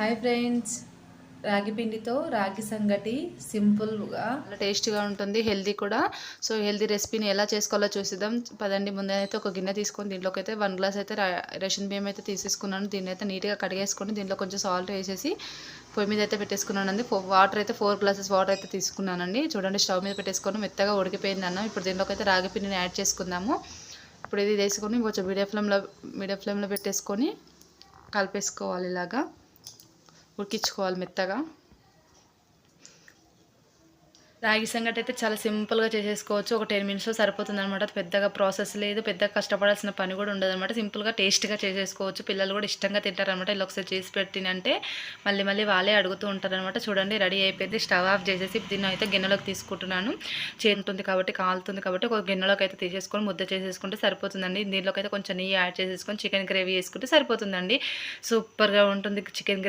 Hi friends, రాగి పిండితో రాగి సంగటి సింపుల్గా చాలా టేస్ట్గా ఉంటుంది, హెల్దీ కూడా. సో హెల్దీ రెసిపీని ఎలా చేసుకోవాలో చూసిద్దాం పదండి. ముందే అయితే ఒక గిన్నె తీసుకొని దీంట్లోకి అయితే 1 గ్లాస్ అయితే రేషన్ బియ్యం అయితే తీసేసుకున్నాను. దీన్ని అయితే నీట్గా కడిగేసుకొని దీంట్లో కొంచెం సాల్ట్ వేసేసి పొయ్యి మీద అయితే పెట్టేసుకున్నానండి. వాటర్ అయితే 4 గ్లాసెస్ వాటర్ అయితే తీసుకున్నానండి. చూడండి, స్టవ్ మీద పెట్టేసుకొని మెత్తగా ఉడికిపోయింది అన్నం. ఇప్పుడు దీంట్లోకి అయితే రాగి పిండిని యాడ్ చేసుకుందాము. ఇప్పుడు ఇది వేసుకొని కొంచెం మీడియం ఫ్లేమ్లో పెట్టేసుకొని కలిపేసుకోవాలి. ఇలాగా ఉడికించుకోవాలి మెత్తగా. రాగి సంగటి అయితే చాలా సింపుల్గా చేసేసుకోవచ్చు. ఒక 10 మినిట్స్లో సరిపోతుంది అనమాట. పెద్దగా ప్రాసెస్ లేదు, పెద్దగా కష్టపడాల్సిన పని కూడా ఉండదు అనమాట. సింపుల్గా టేస్ట్గా చేసేసుకోవచ్చు. పిల్లలు కూడా ఇష్టంగా తింటారనమాట. ఇలా ఒకసారి చేసి పెట్టినంటే మళ్ళీ మళ్ళీ వాళ్ళే అడుగుతూ ఉంటారనమాట. చూడండి, రెడీ అయిపోయింది. స్టవ్ ఆఫ్ చేసేసి దీన్ని అయితే గిన్నెలోకి తీసుకుంటున్నాను. చేరుతుంది కాబట్టి, కాలుతుంది కాబట్టి ఒక గిన్నెలోకి అయితే తీసేసుకొని ముద్ద చేసేసుకుంటే సరిపోతుందండి. దీంట్లోకి అయితే కొంచెం నెయ్యి యాడ్ చేసేసుకొని చికెన్ గ్రేవీ వేసుకుంటే సరిపోతుందండి. సూపర్గా ఉంటుంది చికెన్ గ్రేవీ.